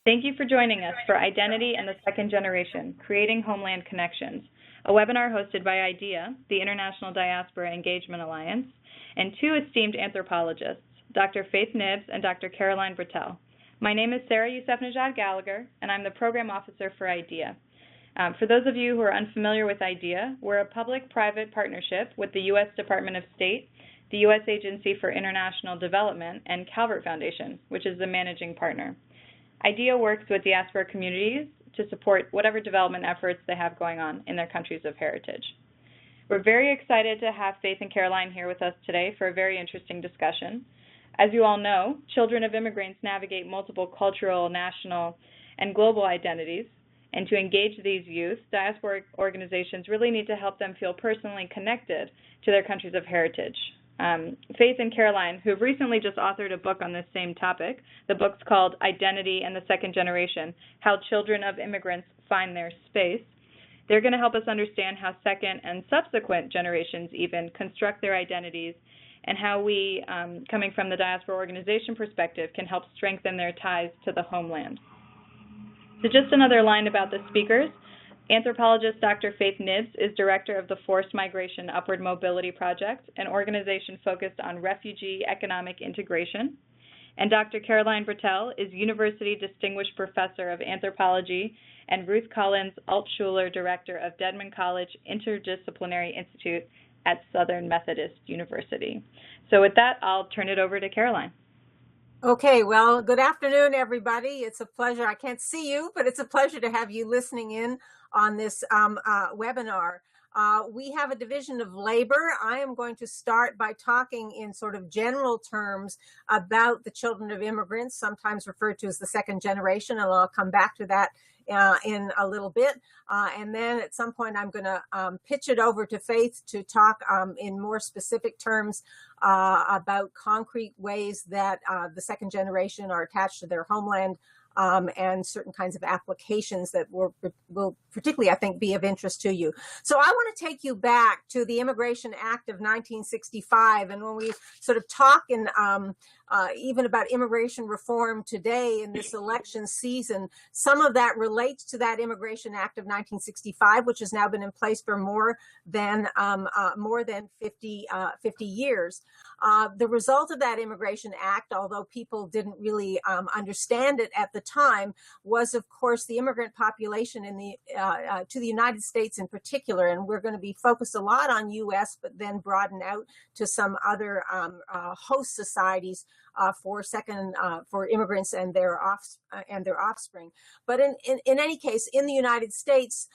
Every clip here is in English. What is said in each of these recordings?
Thank you for joining us for Identity and the Second Generation, Creating Homeland Connections, a webinar hosted by IDEA, the International Diaspora Engagement Alliance, and two esteemed anthropologists, Dr. Faith Nibbs and Dr. Caroline Brettell. My name is Sarah Yousefnejad Gallagher, and I'm the Program Officer for IDEA. For those of you who are unfamiliar with IDEA, we're a public-private partnership with the U.S. Department of State, the U.S. Agency for International Development, and Calvert Foundation, which is the managing partner. IDEA works with diaspora communities to support whatever development efforts they have going on in their countries of heritage. We're very excited to have Faith and Caroline here with us today for a very interesting discussion. As you all know, children of immigrants navigate multiple cultural, national, and global identities, and to engage these youth, diaspora organizations really need to help them feel personally connected to their countries of heritage. Faith and Caroline, who have recently just authored a book on this same topic, the book's called Identity and the Second Generation, How Children of Immigrants Find Their Space. They're going to help us understand how second and subsequent generations even construct their identities and how we, coming from the diaspora organization perspective, can help strengthen their ties to the homeland. So just another line about the speakers. Anthropologist Dr. Faith Nibbs is director of the Forced Migration Upward Mobility Project, an organization focused on refugee economic integration. And Dr. Caroline Brettell is University Distinguished Professor of Anthropology and Ruth Collins Altshuler Director of Dedman College Interdisciplinary Institute at Southern Methodist University. So with that, I'll turn it over to Caroline. Okay, well, good afternoon, everybody. It's a pleasure. I can't see you, but it's a pleasure to have you listening in on this webinar. We have a division of labor. I am going to start by talking in sort of general terms about the children of immigrants, sometimes referred to as the second generation, and I'll come back to that in a little bit. And then at some point, I'm going to pitch it over to Faith to talk in more specific terms about concrete ways that the second generation are attached to their homeland and certain kinds of applications that will particularly, I think, be of interest to you. So I want to take you back to the Immigration Act of 1965. And when we sort of talk in even about immigration reform today in this election season, some of that relates to that Immigration Act of 1965, which has now been in place for more than 50 years. The result of that Immigration Act, although people didn't really understand it at the time, was, of course, the immigrant population in the to the United States in particular, and we're going to be focused a lot on U.S., but then broaden out to some other host societies for immigrants and their offspring. But in any case, in the United States,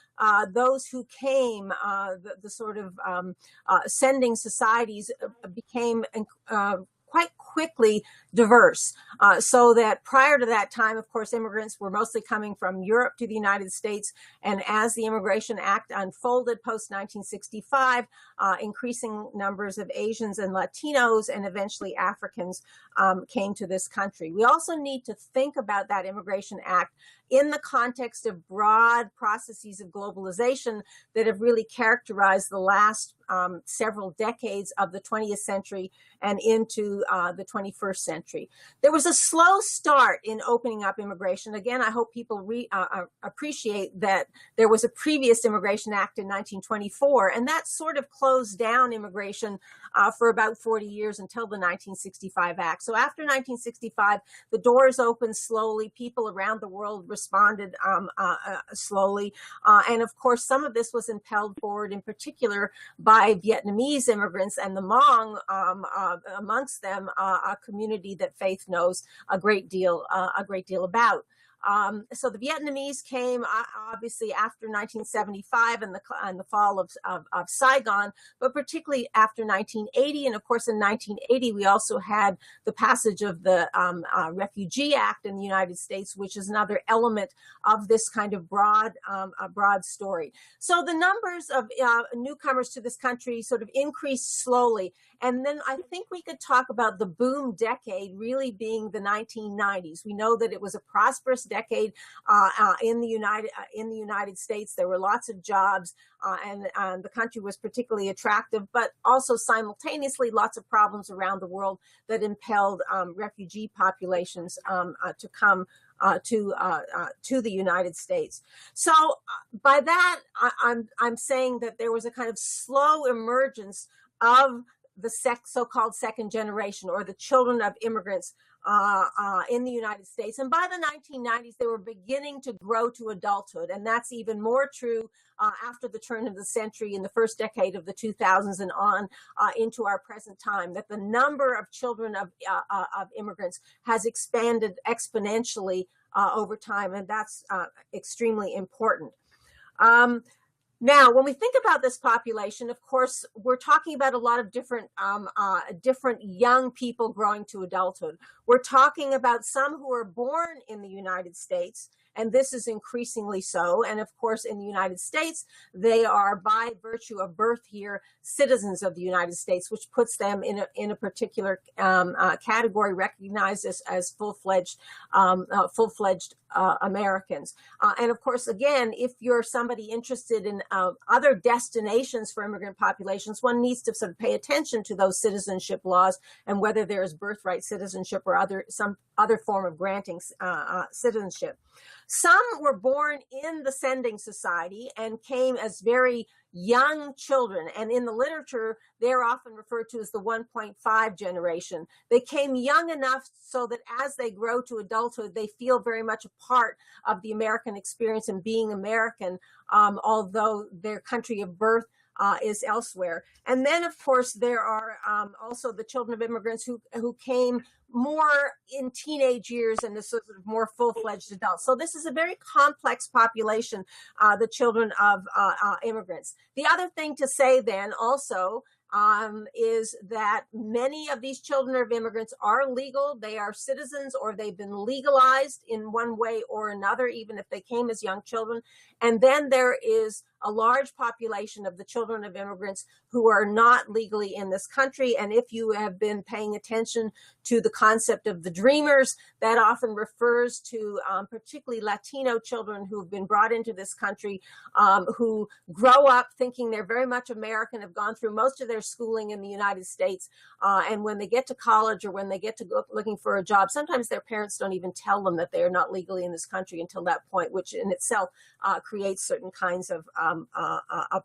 those who came, the sort of sending societies became quite quickly diverse, so that prior to that time, of course, immigrants were mostly coming from Europe to the United States. And as the Immigration Act unfolded post-1965, increasing numbers of Asians and Latinos and eventually Africans came to this country. We also need to think about that Immigration Act in the context of broad processes of globalization that have really characterized the last several decades of the 20th century and into the 21st century. There was a slow start in opening up immigration. Again, I hope people appreciate that there was a previous Immigration Act in 1924, and that sort of closed down immigration for about 40 years until the 1965 Act. So after 1965, the doors opened slowly. People around the world responded slowly. And of course, some of this was impelled forward in particular by Vietnamese immigrants and the Hmong, amongst them a community that Faith knows a great deal about. So the Vietnamese came obviously after 1975 and the fall of Saigon, but particularly after 1980. And of course, in 1980, we also had the passage of the Refugee Act in the United States, which is another element of this kind of broad story. So the numbers of newcomers to this country sort of increased slowly. And then I think we could talk about the boom decade really being the 1990s. We know that it was a prosperous decade in the United States. There were lots of jobs, and the country was particularly attractive, but also simultaneously lots of problems around the world that impelled refugee populations to come to the United States. So by that, I'm saying that there was a kind of slow emergence of the so-called second generation, or the children of immigrants in the United States. And by the 1990s, they were beginning to grow to adulthood. And that's even more true after the turn of the century, in the first decade of the 2000s and on into our present time, that the number of children of immigrants has expanded exponentially over time. And that's extremely important. Now, when we think about this population, of course, we're talking about a lot of different young people growing to adulthood. We're talking about some who are born in the United States, and this is increasingly so. And of course, in the United States, they are, by virtue of birth here, citizens of the United States, which puts them in a particular category recognized as full-fledged Americans. And of course, again, if you're somebody interested in other destinations for immigrant populations, one needs to sort of pay attention to those citizenship laws and whether there is birthright citizenship or some other form of granting citizenship. Some were born in the sending society and came as very young children, and in the literature, they're often referred to as the 1.5 generation. They came young enough so that as they grow to adulthood, they feel very much a part of the American experience and being American, although their country of birth is elsewhere. And then, of course, there are also the children of immigrants who came more in teenage years and this sort of more full-fledged adults. So this is a very complex population, the children of immigrants. The other thing to say then also is that many of these children of immigrants are legal. They are citizens, or they've been legalized in one way or another, even if they came as young children. And then there is a large population of the children of immigrants who are not legally in this country. And if you have been paying attention to the concept of the dreamers, that often refers to particularly Latino children who have been brought into this country, who grow up thinking they're very much American, have gone through most of their schooling in the United States. And when they get to college or when they get to go looking for a job, sometimes their parents don't even tell them that they are not legally in this country until that point, which in itself creates certain kinds of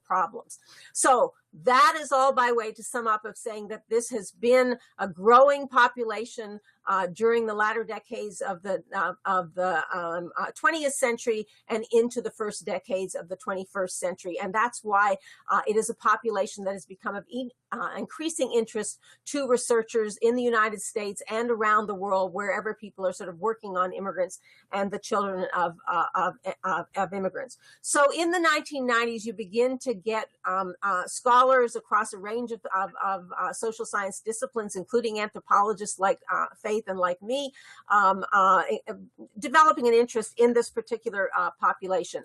problems. So that is all by way to sum up of saying that this has been a growing population during the latter decades of the 20th century and into the first decades of the 21st century. And that's why it is a population that has become of increasing interest to researchers in the United States and around the world, wherever people are sort of working on immigrants and the children of immigrants. So in the 1990s, you begin to get scholars across a range of social science disciplines, including anthropologists like Faith and like me, developing an interest in this particular population.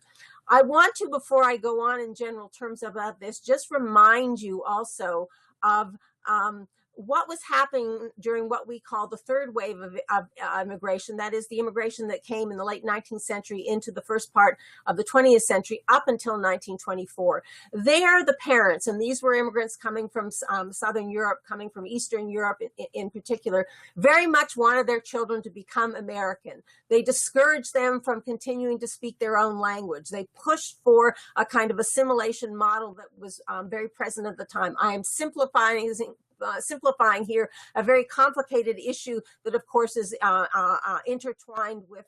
I want to, before I go on in general terms about this, just remind you also of what was happening during what we call the third wave of immigration, that is the immigration that came in the late 19th century into the first part of the 20th century up until 1924. There, the parents, and these were immigrants coming from Southern Europe, coming from Eastern Europe in particular, very much wanted their children to become American. They discouraged them from continuing to speak their own language. They pushed for a kind of assimilation model that was very present at the time. I am simplifying here a very complicated issue that, of course, is intertwined with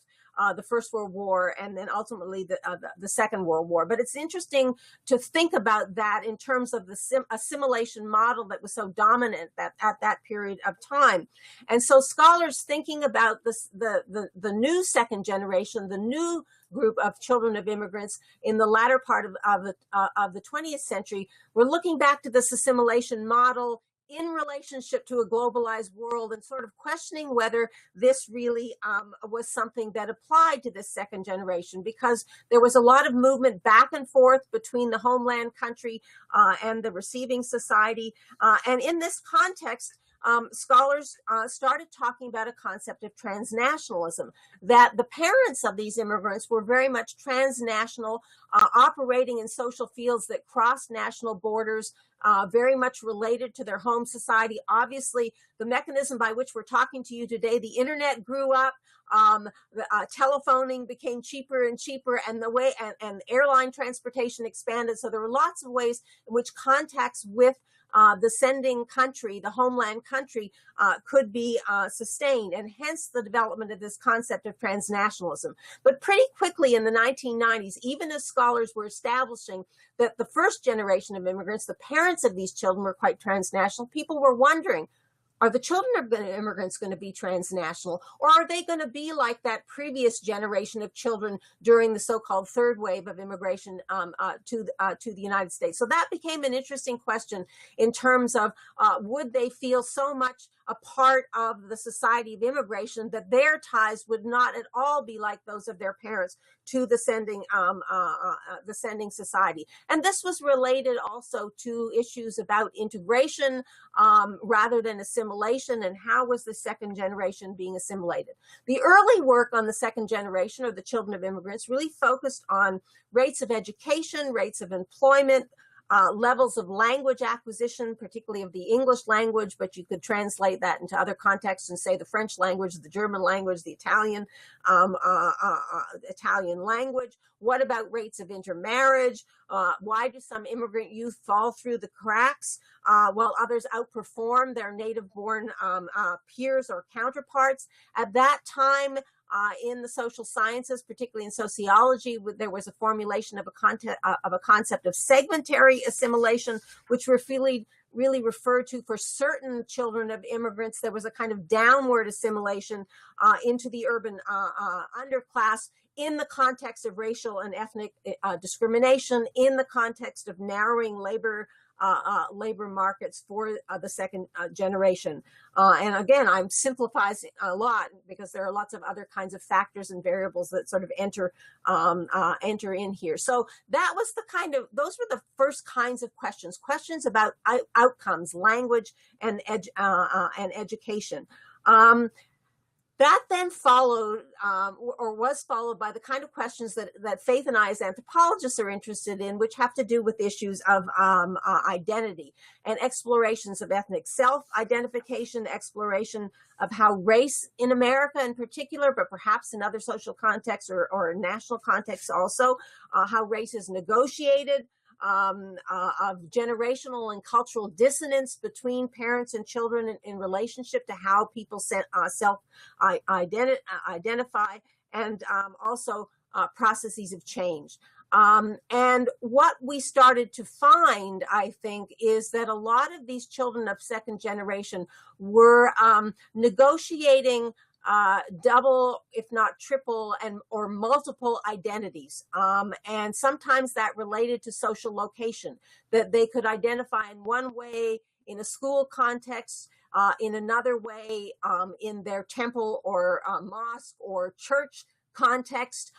the First World War and then ultimately the Second World War. But it's interesting to think about that in terms of the assimilation model that was so dominant at that period of time. And so scholars thinking about this, the new second generation, the new group of children of immigrants in the latter part of the 20th century, were looking back to this assimilation model in relationship to a globalized world and sort of questioning whether this really was something that applied to this second generation, because there was a lot of movement back and forth between the homeland country and the receiving society. And in this context, scholars started talking about a concept of transnationalism, that the parents of these immigrants were very much transnational, operating in social fields that crossed national borders, very much related to their home society. Obviously, the mechanism by which we're talking to you today, the internet grew up, telephoning became cheaper and cheaper, and the way and airline transportation expanded. So there were lots of ways in which contacts with the sending country, the homeland country, could be sustained, and hence the development of this concept of transnationalism. But pretty quickly in the 1990s, even as scholars were establishing that the first generation of immigrants, the parents of these children, were quite transnational, people were wondering, are the children of immigrants going to be transnational, or are they going to be like that previous generation of children during the so-called third wave of immigration to the United States? So that became an interesting question in terms of would they feel so much a part of the society of immigration that their ties would not at all be like those of their parents to the sending society. And this was related also to issues about integration rather than assimilation, and how was the second generation being assimilated. The early work on the second generation, or the children of immigrants, really focused on rates of education, rates of employment, levels of language acquisition, particularly of the English language, but you could translate that into other contexts and say the French language, the German language, the Italian language. What about rates of intermarriage? Why do some immigrant youth fall through the cracks while others outperform their native-born peers or counterparts? At that time, in the social sciences, particularly in sociology, there was a formulation of a concept of segmentary assimilation, which really referred to, for certain children of immigrants, there was a kind of downward assimilation into the urban underclass in the context of racial and ethnic discrimination, in the context of narrowing labor markets for the second generation. And again, I'm simplifying a lot because there are lots of other kinds of factors and variables that sort of enter in here. So that was those were the first kinds of questions about outcomes, language, and education. That then followed, or was followed by the kind of questions that Faith and I as anthropologists are interested in, which have to do with issues of identity and explorations of ethnic self-identification, exploration of how race in America in particular, but perhaps in other social contexts or national contexts also, how race is negotiated, of generational and cultural dissonance between parents and children in relationship to how people self-identify, and also processes of change. And what we started to find, I think, is that a lot of these children of second generation were negotiating double, if not triple, or multiple identities. And sometimes that related to social location, that they could identify in one way in a school context, in another way in their temple or mosque or church context,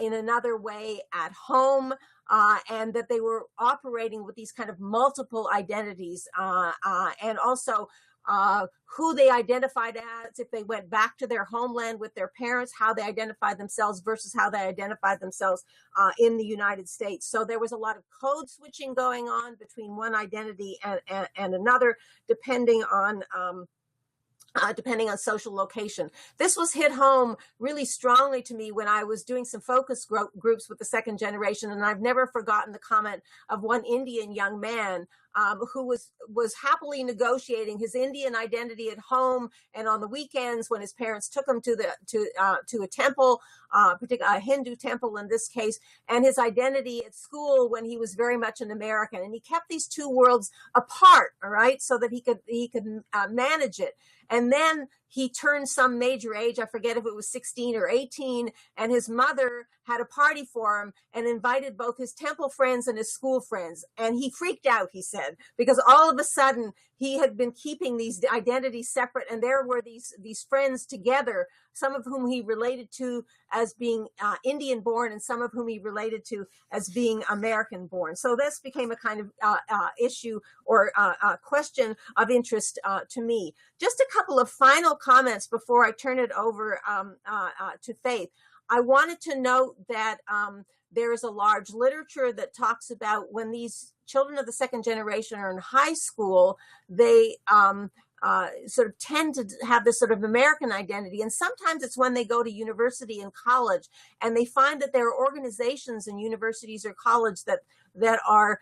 in another way at home, and that they were operating with these kind of multiple identities, and also who they identified as if they went back to their homeland with their parents, how they identified themselves versus how they identified themselves in the United States. So there was a lot of code switching going on between one identity and another, depending on social location. This was hit home really strongly to me when I was doing some focus groups with the second generation, and I've never forgotten the comment of one Indian young man who was happily negotiating his Indian identity at home, and on the weekends when his parents took him to a temple, particularly a Hindu temple in this case, and his identity at school when he was very much an American, and he kept these two worlds apart, all right, so that he could manage it. And then he turned some major age, I forget if it was 16 or 18, and his mother had a party for him and invited both his temple friends and his school friends. And he freaked out, he said, because all of a sudden he had been keeping these identities separate, and there were these friends together some of whom he related to as being Indian born and some of whom he related to as being American born. So this became a kind of issue or question of interest to me. Just a couple of final comments before I turn it over to Faith. I wanted to note that there is a large literature that talks about when these children of the second generation are in high school, they sort of tend to have this sort of American identity. And sometimes it's when they go to university and college and they find that there are organizations in universities or college that are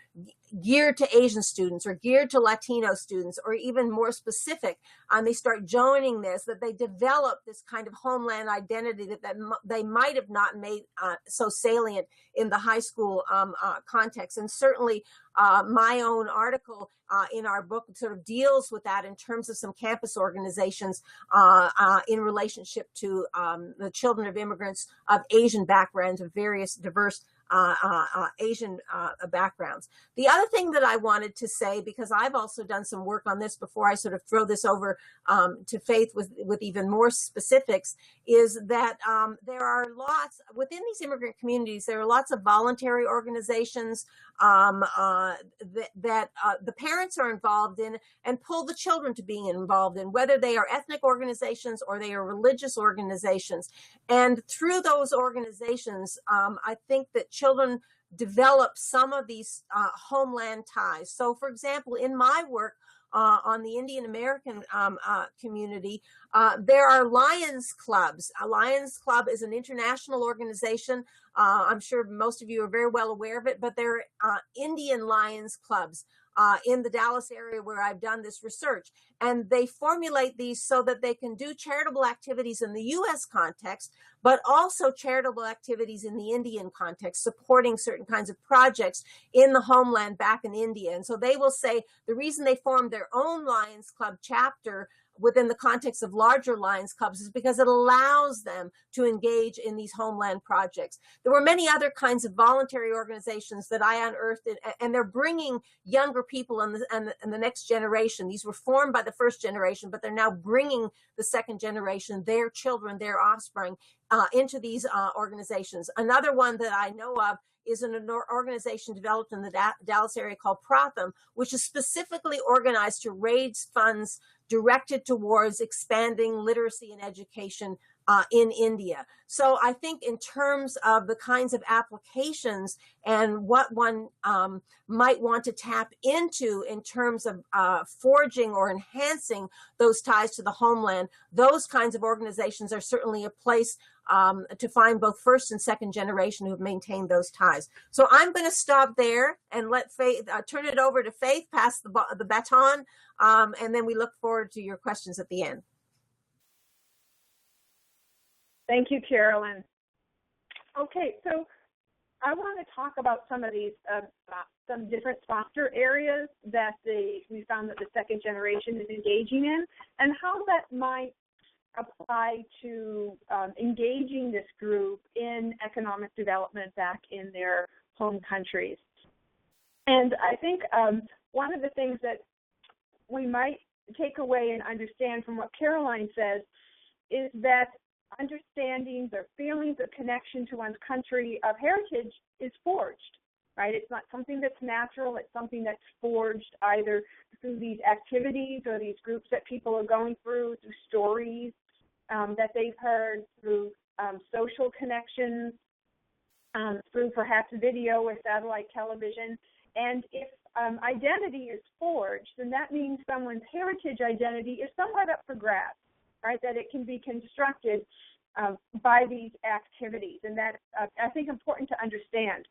geared to Asian students or geared to Latino students or even more specific. They start joining this, that they develop this kind of homeland identity that they might have not made so salient in the high school context. And certainly my own article in our book sort of deals with that in terms of some campus organizations in relationship to the children of immigrants of Asian backgrounds, of various diverse Asian backgrounds. The other thing that I wanted to say, because I've also done some work on this before I sort of throw this over to Faith with even more specifics, is that there are lots, within these immigrant communities, there are lots of voluntary organizations that the parents are involved in and pull the children to being involved in, whether they are ethnic organizations or they are religious organizations. And through those organizations, I think that children develop some of these homeland ties. So, for example, in my work on the Indian American community, there are Lions Clubs. A Lions Club is an international organization. I'm sure most of you are very well aware of it, but there are Indian Lions Clubs in the Dallas area where I've done this research. And they formulate these so that they can do charitable activities in the U.S. context, but also charitable activities in the Indian context, supporting certain kinds of projects in the homeland back in India. And so they will say the reason they formed their own Lions Club chapter within the context of larger Lions Clubs is because it allows them to engage in these homeland projects. There were many other kinds of voluntary organizations that I unearthed, and they're bringing younger people and the next generation. These were formed by the first generation, but they're now bringing the second generation, their children, their offspring, into these organizations. Another one that I know of is an organization developed in the Dallas area called Pratham, which is specifically organized to raise funds directed towards expanding literacy and education in India. So I think in terms of the kinds of applications and what one might want to tap into in terms of forging or enhancing those ties to the homeland, those kinds of organizations are certainly a place to find both first and second generation who have maintained those ties. So I'm going to stop there and let Faith turn it over to Faith, pass the baton, and then we look forward to your questions at the end. Thank you, Carolyn. Okay, so I want to talk about some of these, some different foster areas that we found that the second generation is engaging in, and how that might apply to engaging this group in economic development back in their home countries. And I think one of the things that we might take away and understand from what Caroline says is that understanding their feelings of connection to one's country of heritage is forged, right? It's not something that's natural. It's something that's forged either through these activities or these groups that people are going through stories that they've heard, through social connections, through perhaps video or satellite television. And if identity is forged, then that means someone's heritage identity is somewhat up for grabs, right? That it can be constructed by these activities, and that I think important to understand.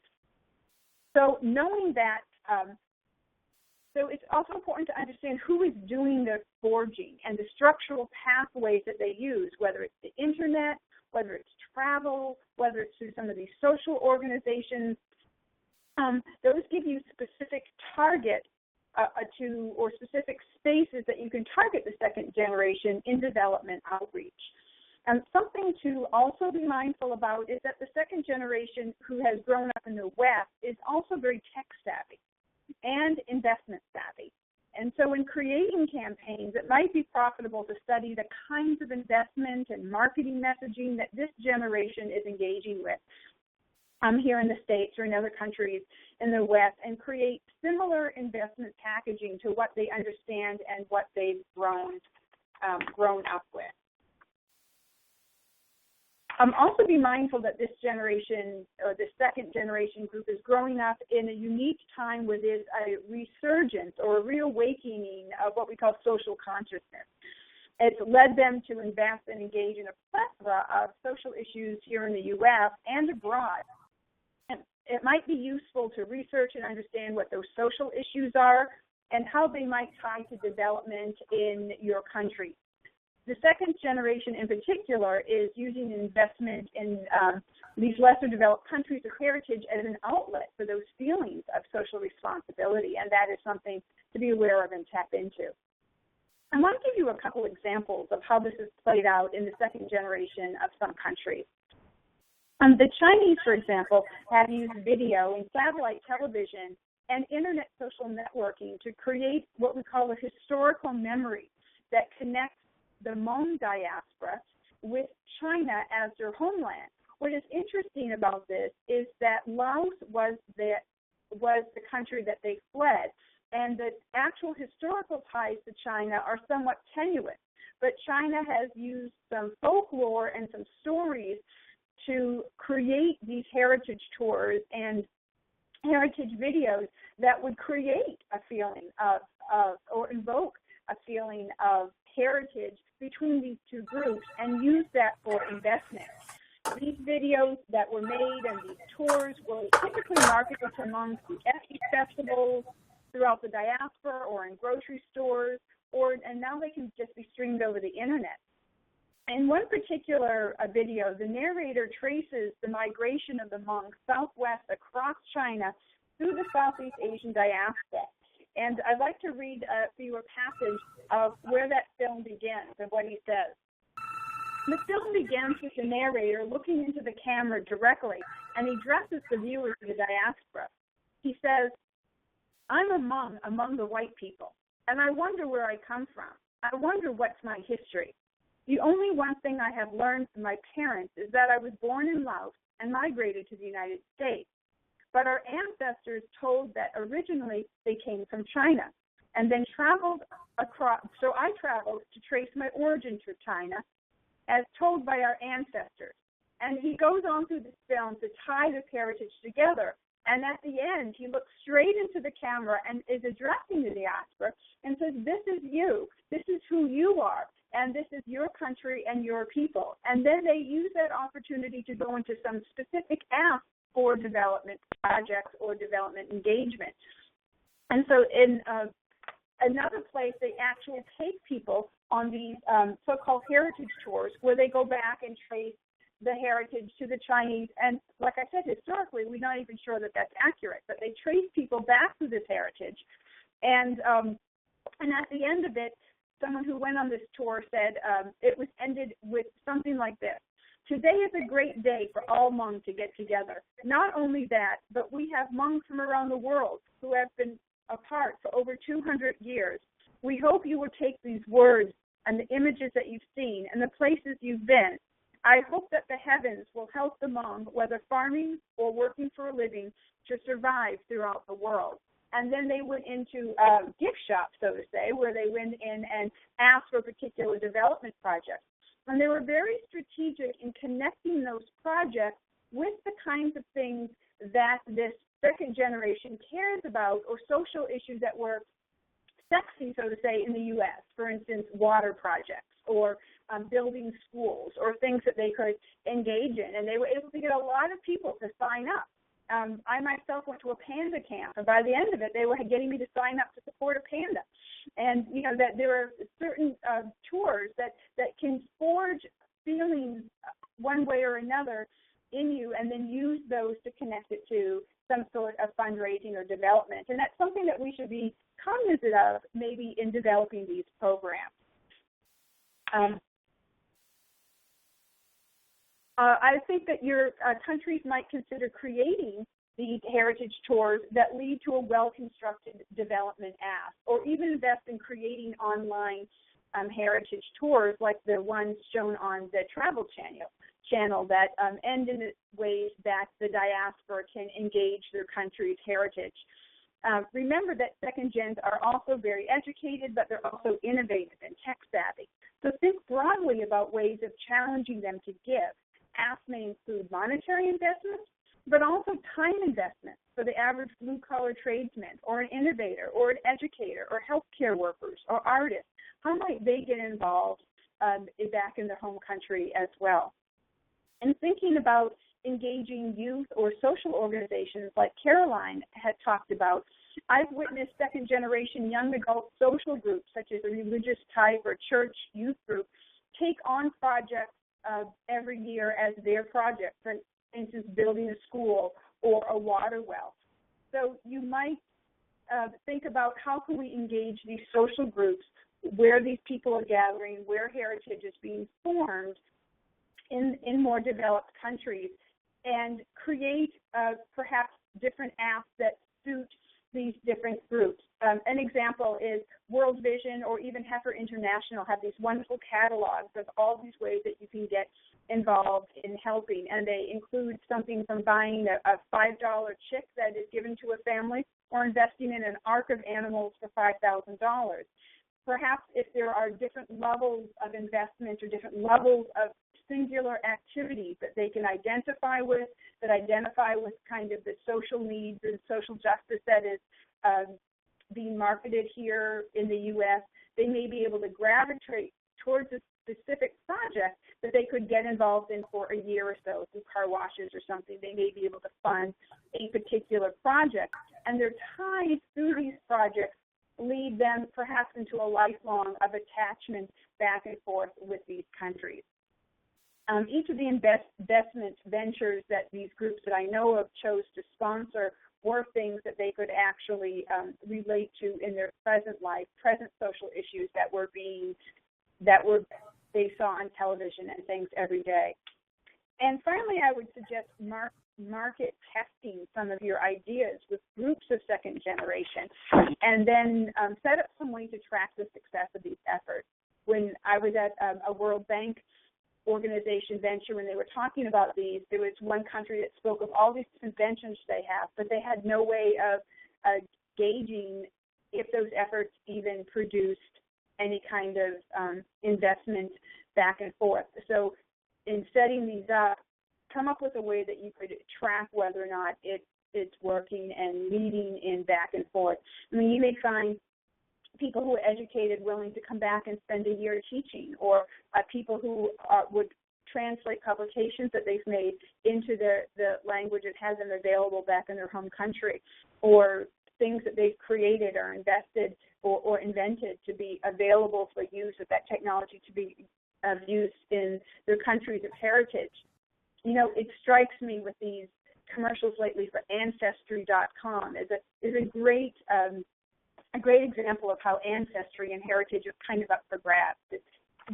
So knowing that, so it's also important to understand who is doing the forging and the structural pathways that they use, whether it's the internet, whether it's travel, whether it's through some of these social organizations. Those give you specific target or specific spaces that you can target the second generation in development outreach. And something to also be mindful about is that the second generation who has grown up in the West is also very tech savvy and investment savvy. And so in creating campaigns, it might be profitable to study the kinds of investment and marketing messaging that this generation is engaging with here in the States or in other countries in the West, and create similar investment packaging to what they understand and what they've grown up with. Also be mindful that this generation, or the second generation group, is growing up in a unique time where there's a resurgence or a reawakening of what we call social consciousness. It's led them to invest and engage in a plethora of social issues here in the U.S. and abroad. And it might be useful to research and understand what those social issues are and how they might tie to development in your country. The second generation in particular is using investment in these lesser developed countries of heritage as an outlet for those feelings of social responsibility, and that is something to be aware of and tap into. I want to give you a couple examples of how this is played out in the second generation of some countries. The Chinese, for example, have used video and satellite television and internet social networking to create what we call a historical memory that connects the Hmong diaspora with China as their homeland. What is interesting about this is that Laos was the country that they fled, and the actual historical ties to China are somewhat tenuous. But China has used some folklore and some stories to create these heritage tours and heritage videos that would create a feeling of or invoke a feeling of heritage between these two groups and use that for investment. These videos that were made and these tours were typically marketed to Hmong through ethnic festivals, throughout the diaspora, or in grocery stores, and now they can just be streamed over the internet. In one particular video, the narrator traces the migration of the Hmong southwest across China through the Southeast Asian diaspora. And I'd like to read for you a passage of where that film begins and what he says. The film begins with the narrator looking into the camera directly, and he addresses the viewers of the diaspora. He says, "I'm a Hmong among the white people, and I wonder where I come from. I wonder what's my history. The only one thing I have learned from my parents is that I was born in Laos and migrated to the United States. But our ancestors told that originally they came from China and then traveled across. So I traveled to trace my origin to China as told by our ancestors." And he goes on through this film to tie this heritage together. And at the end, he looks straight into the camera and is addressing the diaspora and says, "This is you. This is who you are. And this is your country and your people." And then they use that opportunity to go into some specific asks for development projects or development engagement. And so in another place, they actually take people on these so-called heritage tours where they go back and trace the heritage to the Chinese. And like I said, historically, we're not even sure that that's accurate, but they trace people back to this heritage. And at the end of it, someone who went on this tour said it was ended with something like this: "Today is a great day for all Hmong to get together. Not only that, but we have Hmong from around the world who have been apart for over 200 years. We hope you will take these words and the images that you've seen and the places you've been. I hope that the heavens will help the Hmong, whether farming or working for a living, to survive throughout the world." And then they went into a gift shop, so to say, where they went in and asked for particular development projects. And they were very strategic in connecting those projects with the kinds of things that this second generation cares about, or social issues that were sexy, so to say, in the U.S. For instance, water projects or building schools or things that they could engage in. And they were able to get a lot of people to sign up. I myself went to a panda camp, and by the end of it, they were getting me to sign up to support a panda. And, you know, that there are certain tours that can forge feelings one way or another in you, and then use those to connect it to some sort of fundraising or development. And that's something that we should be cognizant of maybe in developing these programs. I think that your countries might consider creating the heritage tours that lead to a well-constructed development ask, or even invest in creating online heritage tours like the ones shown on the Travel Channel that end in ways that the diaspora can engage their country's heritage. Remember that second gens are also very educated, but they're also innovative and tech savvy. So think broadly about ways of challenging them to give. Asks may include monetary investments, but also time investments for the average blue-collar tradesman or an innovator or an educator or healthcare workers or artists. How might they get involved back in their home country as well? And thinking about engaging youth or social organizations like Caroline had talked about, I've witnessed second-generation young adult social groups such as a religious type or church youth group take on projects every year as their project, for instance, building a school or a water well. So you might think about how can we engage these social groups where these people are gathering, where heritage is being formed in more developed countries, and create perhaps different apps that suit these different groups. An example is World Vision or even Heifer International have these wonderful catalogs of all these ways that you can get involved in helping, and they include something from buying a $5 chick that is given to a family or investing in an ark of animals for $5,000. Perhaps if there are different levels of investment or different levels of singular activities that they can identify with, that identify with kind of the social needs and social justice that is being marketed here in the U.S., they may be able to gravitate towards a specific project that they could get involved in for a year or so through car washes or something. They may be able to fund a particular project, and their ties through these projects lead them perhaps into a lifelong of attachment back and forth with these countries. Each of the investment ventures that these groups that I know of chose to sponsor were things that they could actually relate to in their present life, present social issues that they saw on television and things every day. And finally, I would suggest market testing some of your ideas with groups of second generation, and then set up some way to track the success of these efforts. When I was at a World Bank organization venture, when they were talking about these, there was one country that spoke of all these different ventures they have, but they had no way of gauging if those efforts even produced any kind of investment back and forth. So in setting these up, come up with a way that you could track whether or not it's working and leading in back and forth. I mean, you may find people who are educated willing to come back and spend a year teaching, or people who would translate publications that they've made into the language that has them available back in their home country, or things that they've created or invested or invented to be available for use of that technology to be of use in their countries of heritage. You know, it strikes me with these commercials lately for Ancestry.com is a great example of how ancestry and heritage is kind of up for grabs.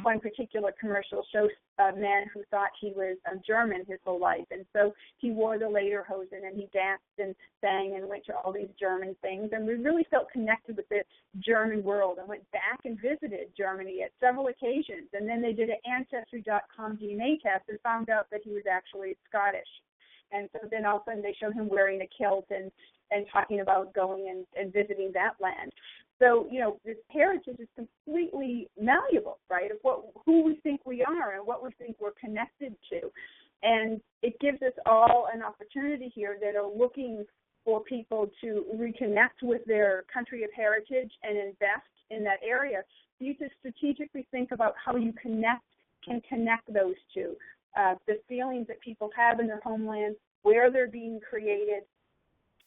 One particular commercial shows a man who thought he was German his whole life, and so he wore the lederhosen and he danced and sang and went to all these German things, and we really felt connected with the German world and went back and visited Germany at several occasions, and then they did an Ancestry.com DNA test and found out that he was actually Scottish. And so then all of a sudden they showed him wearing a kilt and talking about going and visiting that land. So, you know, this heritage is completely malleable, right, of who we think we are and what we think we're connected to. And it gives us all an opportunity here that are looking for people to reconnect with their country of heritage and invest in that area. So you to strategically think about how you can connect those two. The feelings that people have in their homeland, where they're being created,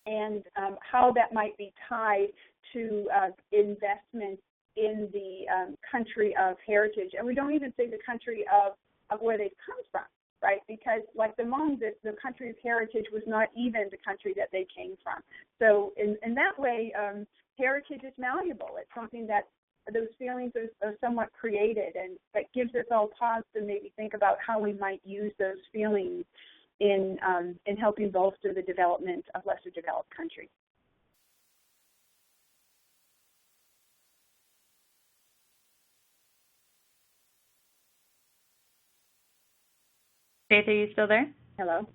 and how that might be tied to investment in the country of heritage. And we don't even say the country of where they've come from, right? Because like the Hmong, the country of heritage was not even the country that they came from. So in that way, heritage is malleable. It's something that those feelings are somewhat created, and that gives us all pause to maybe think about how we might use those feelings in helping bolster the development of lesser developed countries. Faith, are you still there? Hello?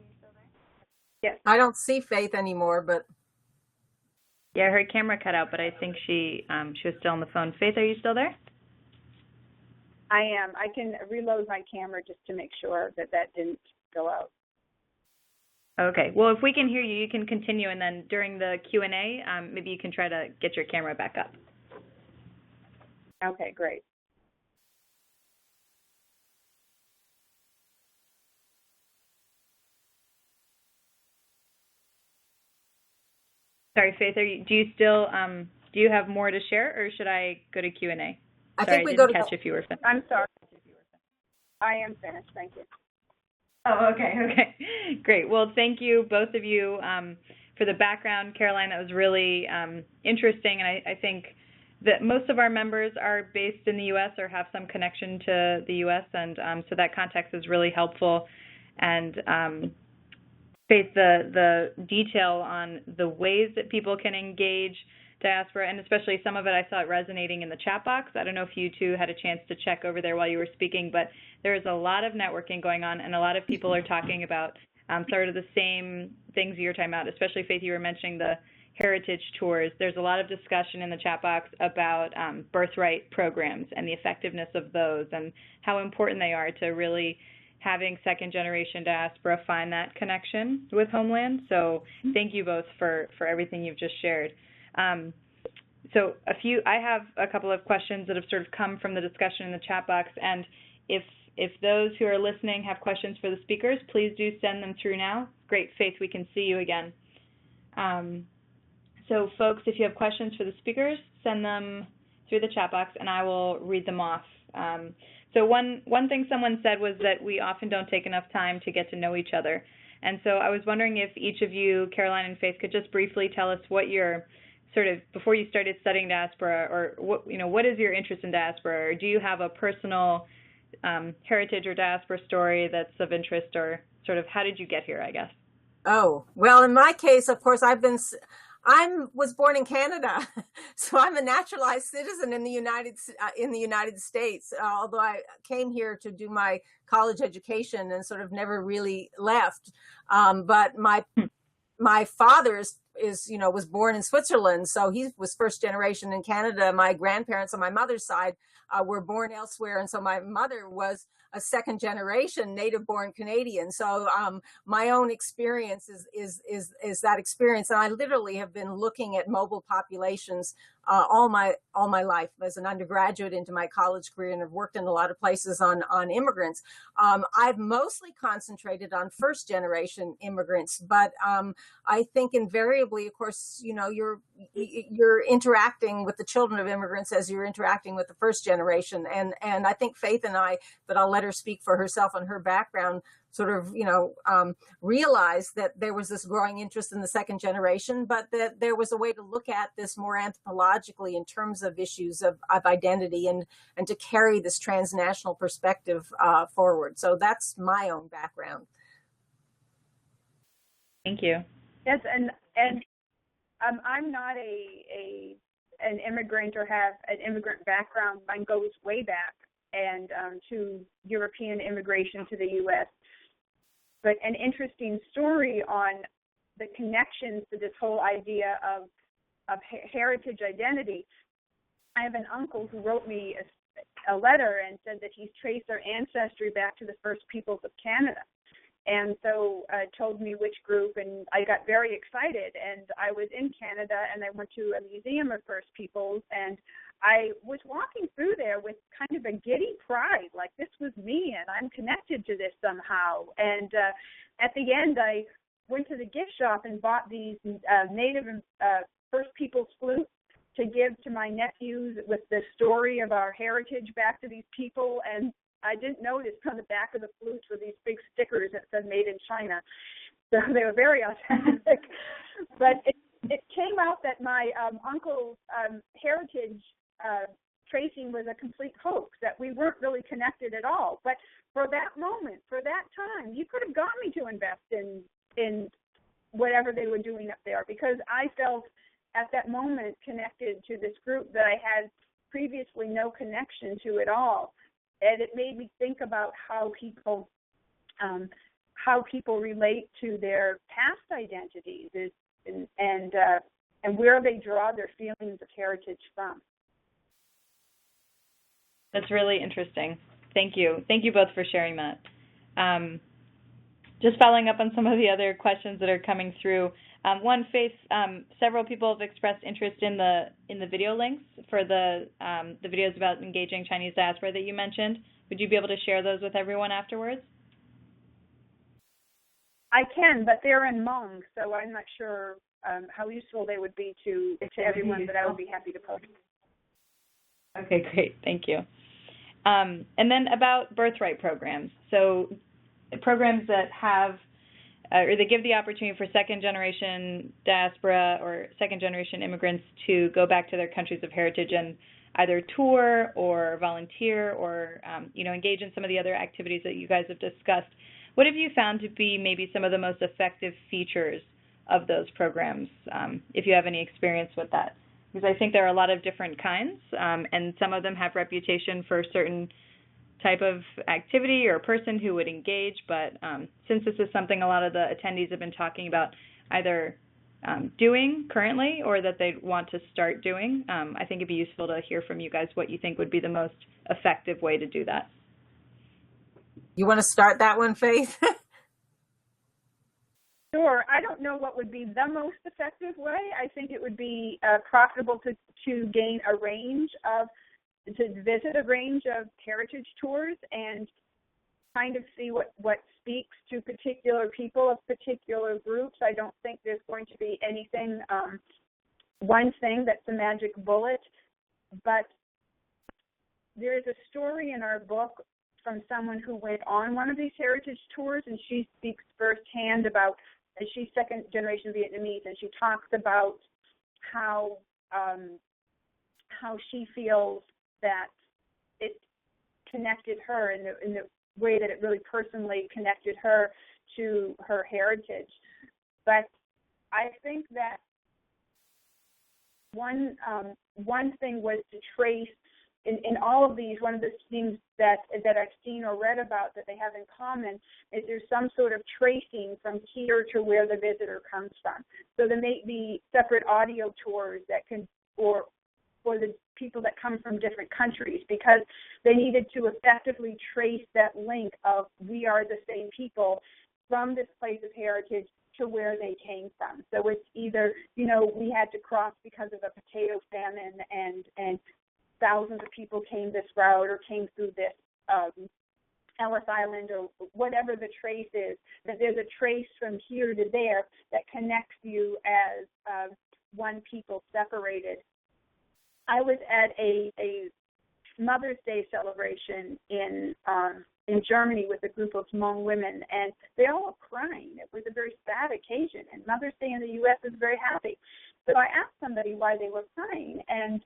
Yes. I don't see Faith anymore, but Yeah, her camera cut out, but I think she was still on the phone. Faith, are you still there? I am. I can reload my camera just to make sure that that didn't go out. Okay. Well, if we can hear you, you can continue, and then during the Q&A, maybe you can try to get your camera back up. Okay, great. Sorry, Faith, do you still do you have more to share, or should I go to Q&A? I Sorry, think we I go didn't to. catch if you were finished. I'm sorry. I am finished. Thank you. Oh, okay. Great. Well, thank you, both of you, for the background. Caroline, that was really interesting, and I think that most of our members are based in the U.S. or have some connection to the U.S., and so that context is really helpful. And Faith, the detail on the ways that people can engage diaspora, and especially some of it I saw it resonating in the chat box. I don't know if you two had a chance to check over there while you were speaking, but there is a lot of networking going on, and a lot of people are talking about sort of the same things you're talking about, especially, Faith, you were mentioning the heritage tours. There's a lot of discussion in the chat box about birthright programs and the effectiveness of those and how important they are to really having second-generation diaspora find that connection with Homeland. So thank you both for everything you've just shared. So I have a couple of questions that have sort of come from the discussion in the chat box, and if those who are listening have questions for the speakers, please do send them through now. Great, Faith, we can see you again. So folks, if you have questions for the speakers, send them through the chat box, and I will read them off. So one thing someone said was that we often don't take enough time to get to know each other. And so I was wondering if each of you, Caroline and Faith, could just briefly tell us what your sort of, before you started studying diaspora, or what is your interest in diaspora, or do you have a personal heritage or diaspora story that's of interest, or sort of how did you get here, I guess? Oh, well, in my case, of course, I was born in Canada, so I'm a naturalized citizen in the United States. Although I came here to do my college education and sort of never really left. But my father was born in Switzerland, so he was first generation in Canada. My grandparents on my mother's side were born elsewhere, and so my mother was a second generation native born Canadian. So my own experience is that experience. And I literally have been looking at mobile populations all my life as an undergraduate into my college career, and have worked in a lot of places on immigrants. I've mostly concentrated on first generation immigrants, but I think invariably, of course, you're interacting with the children of immigrants as you're interacting with the first generation. And I think Faith and I, but I'll let her speak for herself and her background, sort of, realized that there was this growing interest in the second generation, but that there was a way to look at this more anthropologically in terms of issues of identity and to carry this transnational perspective forward. So that's my own background. Thank you. Yes, and I'm not an immigrant or have an immigrant background. Mine goes way back and to European immigration to the U.S. But an interesting story on the connections to this whole idea of heritage identity. I have an uncle who wrote me a letter and said that he's traced our ancestry back to the first peoples of Canada. And so told me which group, and I got very excited. And I was in Canada, and I went to a museum of First Peoples, and I was walking through there with kind of a giddy pride, like this was me, and I'm connected to this somehow. And at the end, I went to the gift shop and bought these native First Peoples flutes to give to my nephews with the story of our heritage back to these people. And I didn't notice on the back of the flutes were these big stickers that said "Made in China," so they were very authentic. But it came out that my uncle's heritage tracing was a complete hoax, that we weren't really connected at all. But for that moment, for that time. You could have got me to invest in whatever they were doing up there, because I felt at that moment connected to this group that I had previously no connection to at all. And it made me think about how people relate to their past identities and where they draw their feelings of heritage from. That's really interesting. Thank you. Thank you both for sharing that. Just following up on some of the other questions that are coming through. One, Faith, several people have expressed interest in the video links for the videos about engaging Chinese diaspora that you mentioned. Would you be able to share those with everyone afterwards? I can, but they're in Hmong, so I'm not sure how useful they would be to everyone, but I would be happy to post. Okay, great. Thank you. And then about birthright programs. So programs that have, or they give the opportunity for second-generation diaspora or second-generation immigrants to go back to their countries of heritage and either tour or volunteer or, engage in some of the other activities that you guys have discussed. What have you found to be maybe some of the most effective features of those programs, if you have any experience with that? Because I think there are a lot of different kinds, and some of them have reputation for certain type of activity or person who would engage, but since this is something a lot of the attendees have been talking about either doing currently or that they want to start doing, I think it'd be useful to hear from you guys what you think would be the most effective way to do that. You want to start that one, Faith? Sure. I don't know what would be the most effective way. I think it would be profitable to gain a range to visit a range of heritage tours and kind of see what speaks to particular people of particular groups. I don't think there's going to be anything, one thing that's a magic bullet, but there is a story in our book from someone who went on one of these heritage tours, and she speaks firsthand about, and she's second-generation Vietnamese, and she talks about how she feels that it connected her in the way that it really personally connected her to her heritage. But I think that one thing was to trace in all of these, one of the things that I've seen or read about that they have in common is there's some sort of tracing from here to where the visitor comes from. So there may be separate audio tours that can, or for the people that come from different countries, because they needed to effectively trace that link of we are the same people from this place of heritage to where they came from. So it's either, we had to cross because of a potato famine and thousands of people came this route or came through this Ellis Island or whatever the trace is, that there's a trace from here to there that connects you as one people separated. I was at a Mother's Day celebration in Germany with a group of Hmong women, and they all were crying. It was a very sad occasion, and Mother's Day in the U.S. is very happy. So I asked somebody why they were crying, and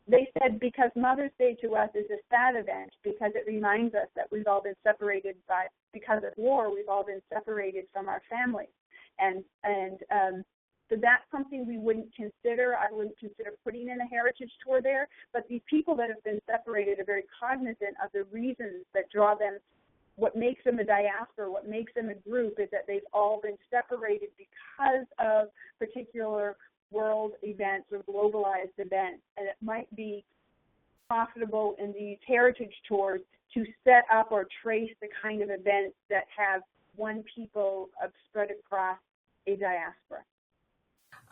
they said because Mother's Day to us is a sad event because it reminds us that we've all been separated because of war. We've all been separated from our families, and so that's something we wouldn't consider. I wouldn't consider putting in a heritage tour there. But these people that have been separated are very cognizant of the reasons that draw them. What makes them a diaspora, what makes them a group, is that they've all been separated because of particular world events or globalized events. And it might be profitable in these heritage tours to set up or trace the kind of events that have one people spread across a diaspora.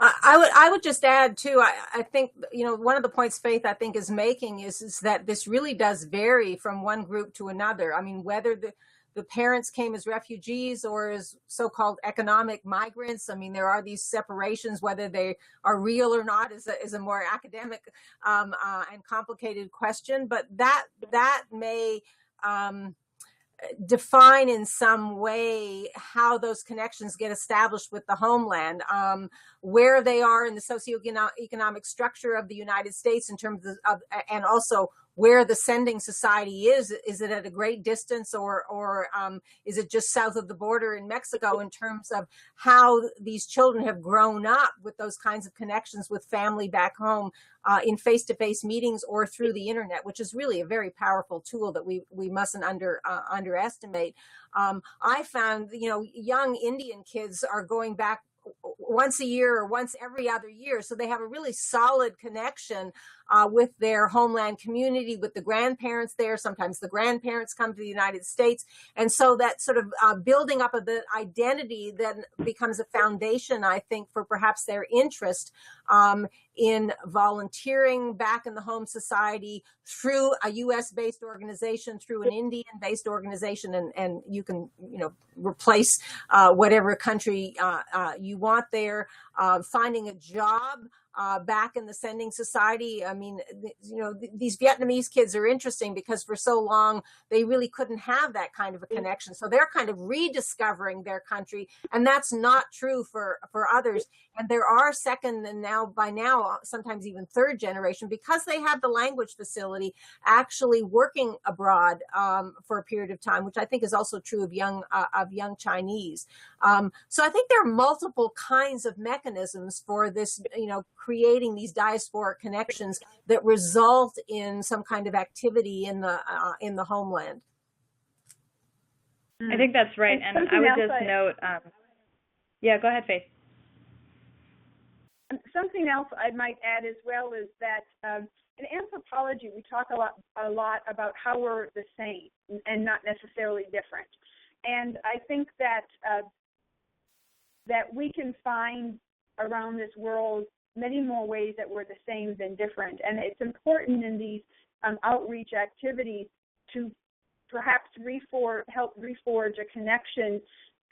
I would just add too. I think one of the points Faith I think is making is that this really does vary from one group to another. I mean, whether the parents came as refugees or as so-called economic migrants. I mean, there are these separations. Whether they are real or not is a more academic and complicated question. But that may define in some way how those connections get established with the homeland, where they are in the socioeconomic structure of the United States in terms of, and also where the sending society is. Is it at a great distance, or is it just south of the border in Mexico, in terms of how these children have grown up with those kinds of connections with family back home in face-to-face meetings or through the internet, which is really a very powerful tool that we mustn't underestimate. I found, young Indian kids are going back once a year or once every other year. So they have a really solid connection with their homeland community, with the grandparents there. Sometimes the grandparents come to the United States. And so that sort of building up of the identity then becomes a foundation, I think, for perhaps their interest in volunteering back in the home society through a U.S.-based organization, through an Indian-based organization, and you can, replace whatever country you want there, finding a job back in the sending society. I mean, these Vietnamese kids are interesting because for so long they really couldn't have that kind of a connection. So they're kind of rediscovering their country, and that's not true for others. And there are second and by now, sometimes even third generation, because they have the language facility, actually working abroad for a period of time, which I think is also true of young Chinese. So I think there are multiple kinds of mechanisms for this, creating these diasporic connections that result in some kind of activity in the homeland. I think that's right. And I would just note, yeah, go ahead, Faith. Something else I might add as well is that in anthropology, we talk a lot about how we're the same and not necessarily different. And I think that that we can find around this world many more ways that we're the same than different. And it's important in these outreach activities to perhaps help reforge a connection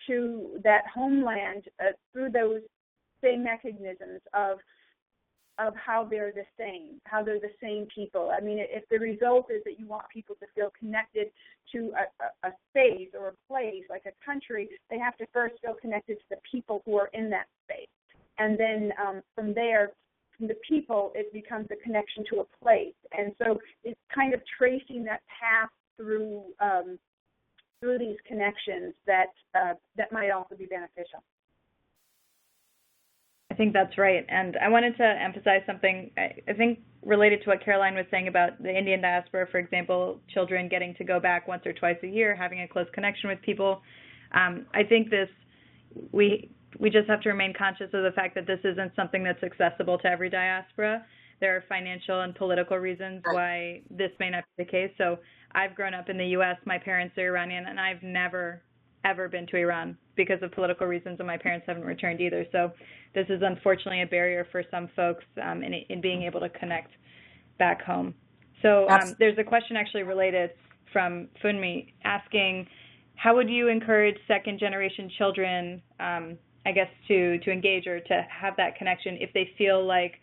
to that homeland through those same mechanisms of how they're the same people. I mean, if the result is that you want people to feel connected to a space or a place, like a country, they have to first feel connected to the people who are in that space. And then from there, from the people, it becomes a connection to a place. And so it's kind of tracing that path through these connections that might also be beneficial. I think that's right. And I wanted to emphasize something, I think, related to what Caroline was saying about the Indian diaspora, for example, children getting to go back once or twice a year, having a close connection with people. I think we just have to remain conscious of the fact that this isn't something that's accessible to every diaspora. There are financial and political reasons why this may not be the case. So I've grown up in the U.S. My parents are Iranian, and I've never, ever been to Iran because of political reasons, and my parents haven't returned either. So this is unfortunately a barrier for some folks in being able to connect back home. So there's a question actually related from Funmi asking, how would you encourage second-generation children, I guess, to engage or to have that connection if they feel like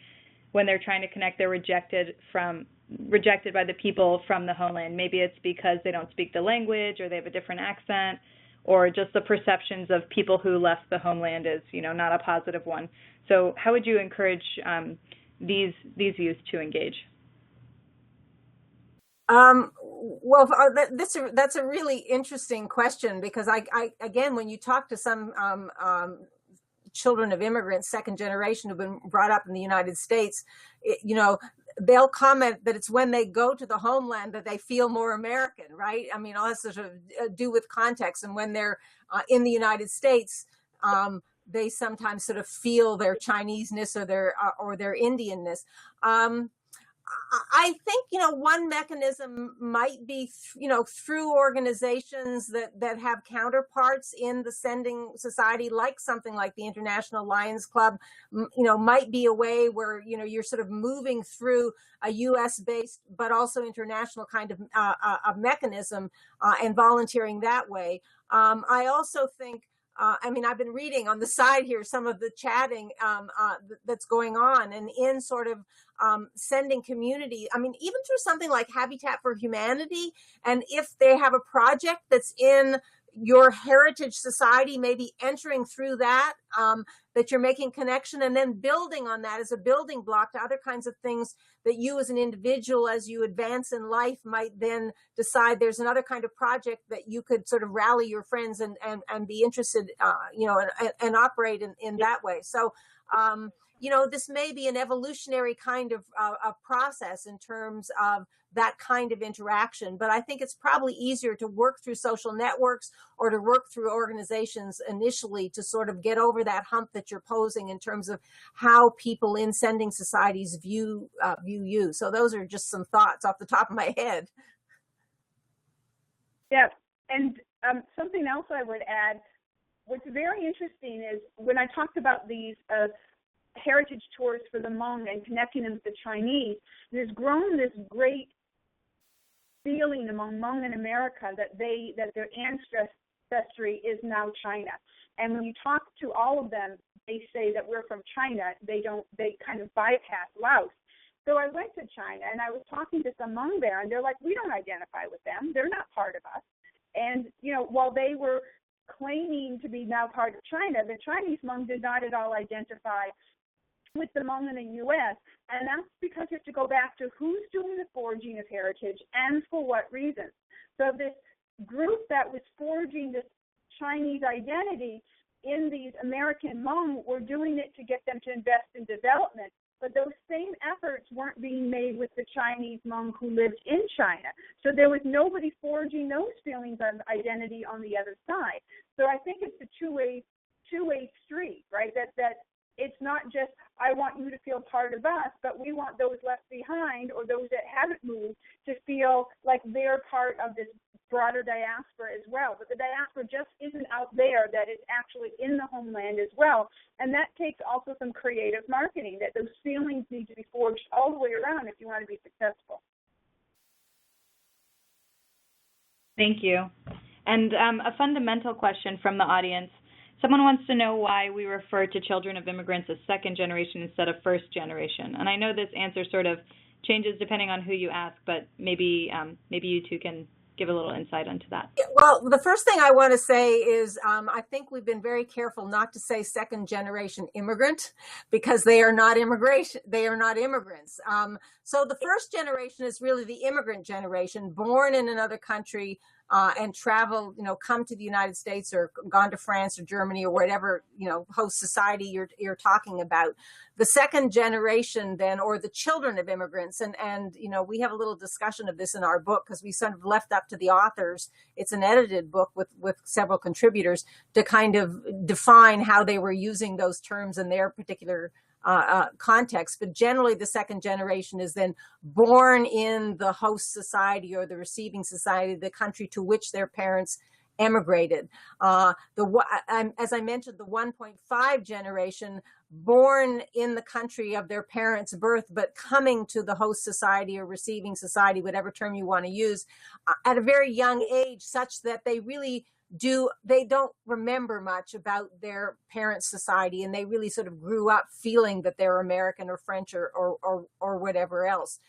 when they're trying to connect, they're rejected by the people from the homeland? Maybe it's because they don't speak the language or they have a different accent, or just the perceptions of people who left the homeland is, not a positive one. So how would you encourage these youth to engage? Well, that's a really interesting question, because I again, when you talk to some children of immigrants, second generation, who've been brought up in the United States, they'll comment that it's when they go to the homeland that they feel more American, right? I mean, all has to do with context. And when they're in the United States, they sometimes sort of feel their Chineseness or their Indianness. I think, one mechanism might be, through organizations that have counterparts in the sending society, like something like the International Lions Club, might be a way where, you're sort of moving through a U.S.-based but also international kind of a mechanism and volunteering that way. I also think, I've been reading on the side here some of the chatting that's going on, and in sort of sending community. Even through something like Habitat for Humanity, and if they have a project that's in your heritage society, maybe entering through that, that you're making connection, and then building on that as a building block to other kinds of things that you as an individual, as you advance in life, might then decide there's another kind of project that you could sort of rally your friends and be interested, and operate in that way. So, this may be an evolutionary kind of process in terms of that kind of interaction. But I think it's probably easier to work through social networks or to work through organizations initially to sort of get over that hump that you're posing in terms of how people in sending societies view you. So those are just some thoughts off the top of my head. Yeah, and something else I would add, what's very interesting is when I talked about these heritage tours for the Hmong and connecting them with the Chinese, there's grown this great feeling among Hmong in America that their ancestry is now China. And when you talk to all of them, they say that we're from China. They kind of bypass Laos. So I went to China and I was talking to some Hmong there, and they're like, we don't identify with them. They're not part of us. And, while they were claiming to be now part of China, the Chinese Hmong did not at all identify with the Hmong in the U.S., and that's because you have to go back to who's doing the forging of heritage and for what reasons. So this group that was forging this Chinese identity in these American Hmong were doing it to get them to invest in development, but those same efforts weren't being made with the Chinese Hmong who lived in China. So there was nobody forging those feelings of identity on the other side. So I think it's a two-way street, right? That it's not just, I want you to feel part of us, but we want those left behind or those that haven't moved to feel like they're part of this broader diaspora as well. But the diaspora just isn't out there, that is actually in the homeland as well. And that takes also some creative marketing, that those feelings need to be forged all the way around if you want to be successful. Thank you. And a fundamental question from the audience. Someone wants to know why we refer to children of immigrants as second generation instead of first generation. And I know this answer sort of changes depending on who you ask, but maybe you two can give a little insight into that. Well, the first thing I want to say is I think we've been very careful not to say second generation immigrant, because they are not immigration. They are not immigrants. So the first generation is really the immigrant generation, born in another country and travel, come to the United States or gone to France or Germany or whatever, host society you're talking about. The second generation then, or the children of immigrants, and we have a little discussion of this in our book because we sort of left up to the authors. It's an edited book with several contributors to kind of define how they were using those terms in their particular context. But generally the second generation is then born in the host society or the receiving society, the country to which their parents emigrated. As I mentioned, the 1.5 generation, born in the country of their parents' birth, but coming to the host society or receiving society, whatever term you want to use, at a very young age, such that they don't remember much about their parents' society, and they really sort of grew up feeling that they're American or French or whatever else.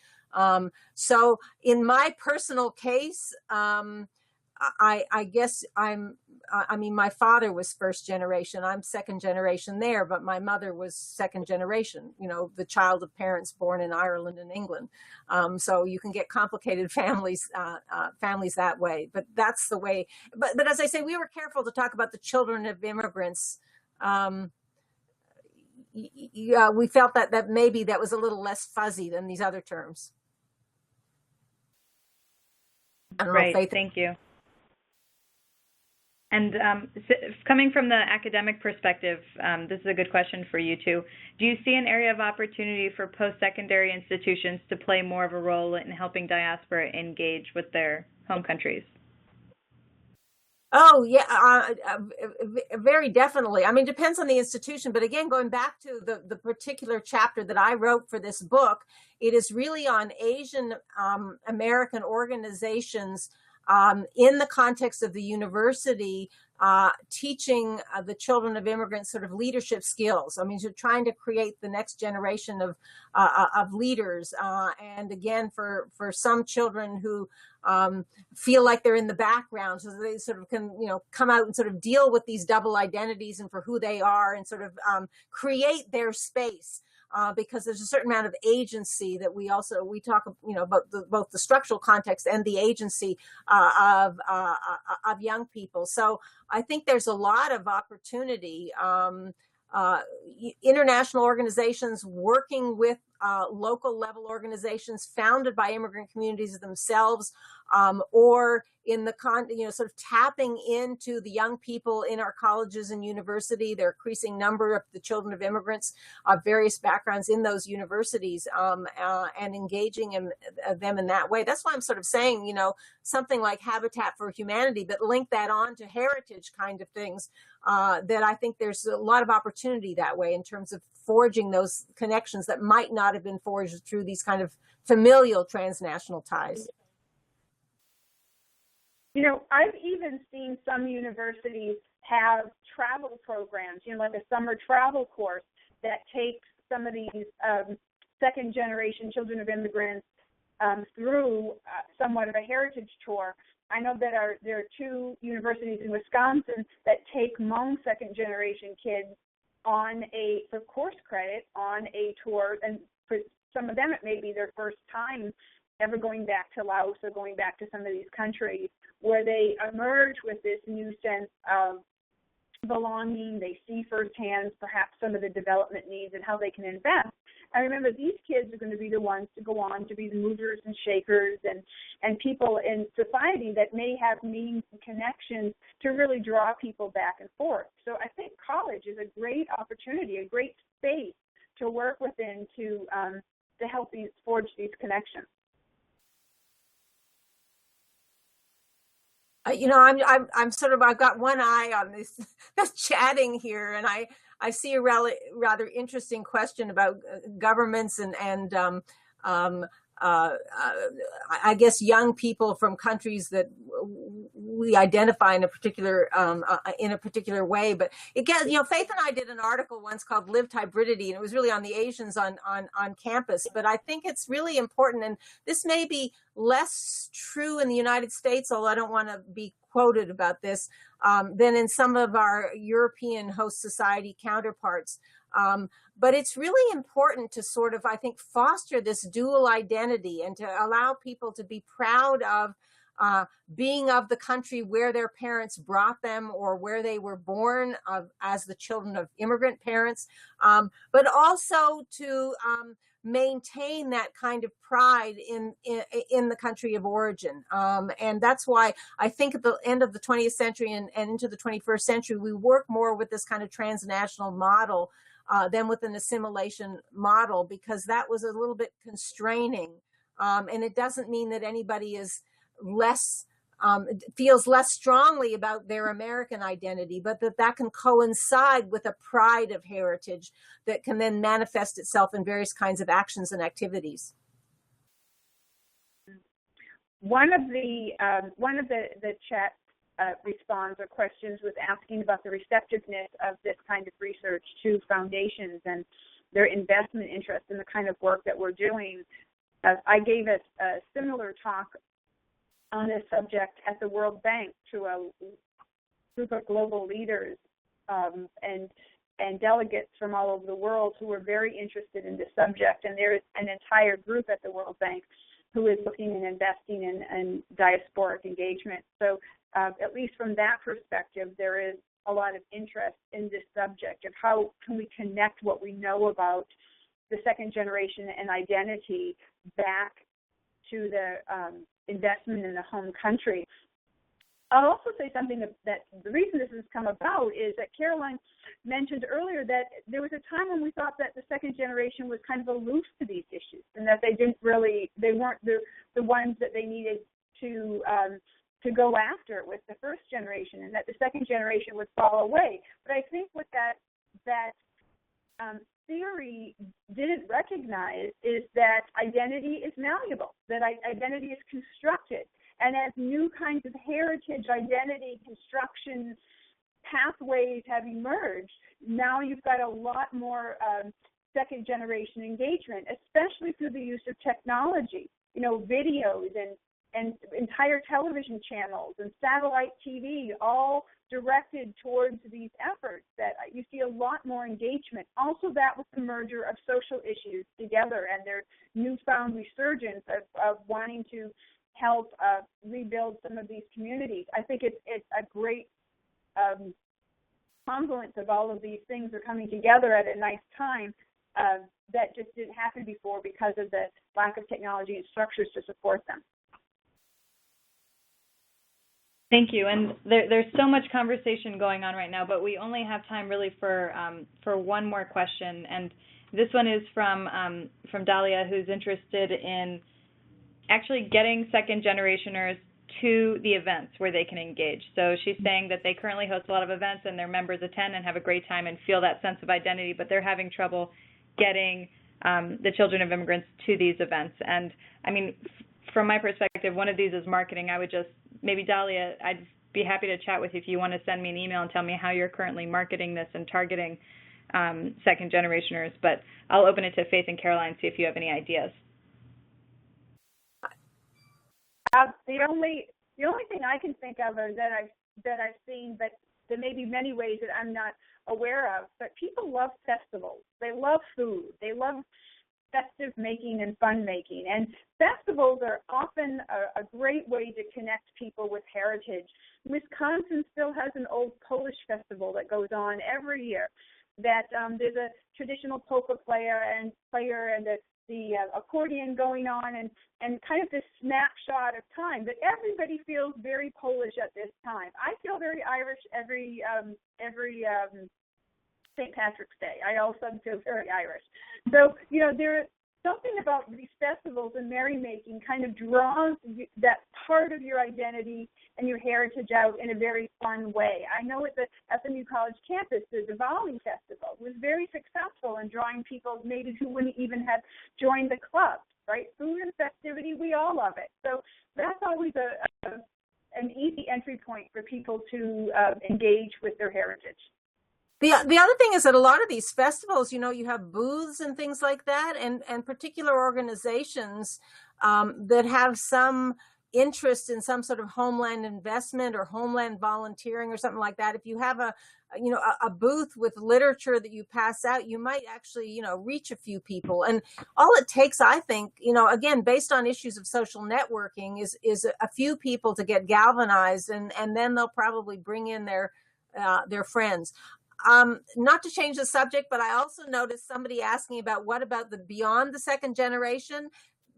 So in my personal case, I guess my father was first generation. I'm second generation there, but my mother was second generation, the child of parents born in Ireland and England. So you can get complicated families that way, but that's the way. But as I say, we were careful to talk about the children of immigrants. We felt that maybe that was a little less fuzzy than these other terms. Right, thank you. And coming from the academic perspective, this is a good question for you two. Do you see an area of opportunity for post-secondary institutions to play more of a role in helping diaspora engage with their home countries? Oh, yeah, very definitely. I mean, it depends on the institution. But again, going back to the particular chapter that I wrote for this book, it is really on Asian American organizations in the context of the university teaching the children of immigrants sort of leadership skills. I mean, you're trying to create the next generation of leaders. And again, for some children who feel like they're in the background, so they sort of can, come out and sort of deal with these double identities and for who they are and sort of create their space. Because there's a certain amount of agency that we talk, about both the structural context and the agency of young people. So I think there's a lot of opportunity. International organizations working with local level organizations founded by immigrant communities themselves, or in the sort of tapping into the young people in our colleges and university, their increasing number of the children of immigrants of various backgrounds in those universities, and engaging them in that way. That's why I'm sort of saying, something like Habitat for Humanity, but link that on to heritage kind of things, that I think there's a lot of opportunity that way in terms of forging those connections that might not have been forged through these kind of familial transnational ties. I've even seen some universities have travel programs, like a summer travel course that takes some of these second generation children of immigrants through somewhat of a heritage tour. I know that there are two universities in Wisconsin that take Hmong second generation kids for course credit on a tour, and for some of them it may be their first time ever going back to Laos or going back to some of these countries, where they emerge with this new sense of belonging. They see firsthand perhaps some of the development needs and how they can invest. And remember, these kids are going to be the ones to go on to be the movers and shakers and people in society that may have means and connections to really draw people back and forth. So I think college is a great opportunity, a great space to work within to help forge these connections. I've got one eye on this chatting here, and I see a rather interesting question about governments and I guess young people from countries that we identify in a particular way. But again, Faith and I did an article once called "Lived Hybridity," and it was really on the Asians on campus. But I think it's really important, and this may be less true in the United States, although I don't want to be quoted about this, than in some of our European host society counterparts. But it's really important to sort of, I think, foster this dual identity and to allow people to be proud of being of the country where their parents brought them or where they were born as the children of immigrant parents, but also to maintain that kind of pride in the country of origin. And that's why I think at the end of the 20th century and into the 21st century, we work more with this kind of transnational model than with an assimilation model, because that was a little bit constraining. And it doesn't mean that anybody is feels less strongly about their American identity, but that can coincide with a pride of heritage that can then manifest itself in various kinds of actions and activities. One of the chat responds or questions was asking about the receptiveness of this kind of research to foundations and their investment interest in the kind of work that we're doing. I gave a similar talk on this subject at the World Bank to a group of global leaders and delegates from all over the world who were very interested in this subject. And there is an entire group at the World Bank who is looking and investing in diasporic engagement. So at least from that perspective, there is a lot of interest in this subject of how can we connect what we know about the second generation and identity back to the investment in the home country. I'll also say something that the reason this has come about is that Caroline mentioned earlier that there was a time when we thought that the second generation was kind of aloof to these issues and that they weren't the ones that they needed to go after with the first generation, and that the second generation would fall away. But I think what that theory didn't recognize is that identity is malleable, that identity is constructed. And as new kinds of heritage identity construction pathways have emerged. Now you've got a lot more second generation engagement, especially through the use of technology, videos and entire television channels and satellite TV, all directed towards these efforts, that you see a lot more engagement. Also, that with the merger of social issues together and their newfound resurgence of wanting to help rebuild some of these communities. I think it's a great confluence of all of these things are coming together at a nice time that just didn't happen before because of the lack of technology and structures to support them. Thank you. And there's so much conversation going on right now, but we only have time really for one more question. And this one is from Dahlia, who's interested in actually getting second generationers to the events where they can engage. So she's saying that they currently host a lot of events and their members attend and have a great time and feel that sense of identity, but they're having trouble getting the children of immigrants to these events. And I mean, from my perspective, one of these is marketing. I would just, maybe Dahlia, I'd be happy to chat with you if you want to send me an email and tell me how you're currently marketing this and targeting second generationers. But I'll open it to Faith and Caroline and see if you have any ideas. The only thing I can think of that I've seen, but there may be many ways that I'm not aware of. But people love festivals. They love food. They love festive making and fun making. And festivals are often a great way to connect people with heritage. Wisconsin still has an old Polish festival that goes on every year. That there's a traditional polka player and the accordion going on and kind of this snapshot of time. But everybody feels very Polish at this time. I feel very Irish every St. Patrick's Day. I also feel very Irish. So, there's something about these festivals and merrymaking kind of draws that part of your identity and your heritage out in a very fun way. I know at the SMU College campus, the Diwali Festival was very successful in drawing people maybe who wouldn't even have joined the club, right? Food and festivity, we all love it. So that's always an easy entry point for people to engage with their heritage. The other thing is that a lot of these festivals, you have booths and things like that, and particular organizations that have some interest in some sort of homeland investment or homeland volunteering or something like that. If you have a booth with literature that you pass out, you might actually, reach a few people. And all it takes, I think, again, based on issues of social networking, is a few people to get galvanized, and then they'll probably bring in their friends. Not to change the subject, but I also noticed somebody asking about what about the beyond the second generation.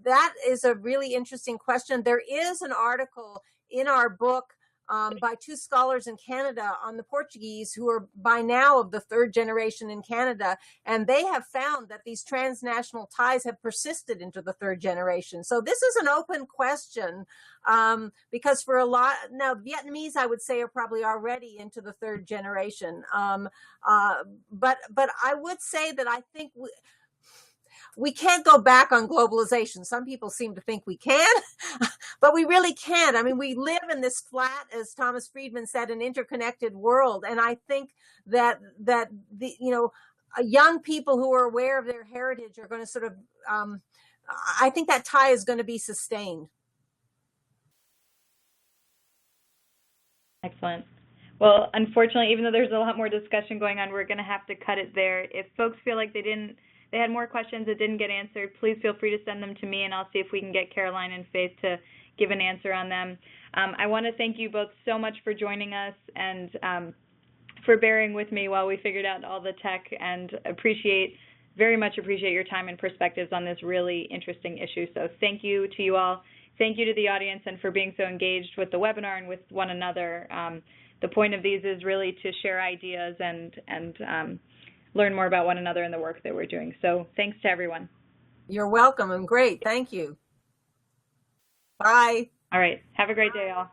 That is a really interesting question. There is an article in our book by two scholars in Canada on the Portuguese who are by now of the third generation in Canada, and they have found that these transnational ties have persisted into the third generation. So this is an open question because for a lot, now Vietnamese I would say are probably already into the third generation, but I would say that I think we can't go back on globalization. Some people seem to think we can, but we really can't. I mean, we live in this flat, as Thomas Friedman said, an interconnected world. And I think that the young people who are aware of their heritage are going to sort of, I think that tie is going to be sustained. Excellent. Well, unfortunately, even though there's a lot more discussion going on, we're going to have to cut it there. If folks feel like they had more questions that didn't get answered, please feel free to send them to me, and I'll see if we can get Caroline and Faith to give an answer on them. I want to thank you both so much for joining us and for bearing with me while we figured out all the tech, and very much appreciate your time and perspectives on this really interesting issue. So thank you to you all. Thank you to the audience and for being so engaged with the webinar and with one another. The point of these is really to share ideas and learn more about one another and the work that we're doing. So thanks to everyone. You're welcome and great. Thank you. Bye. All right. Have a great day, all.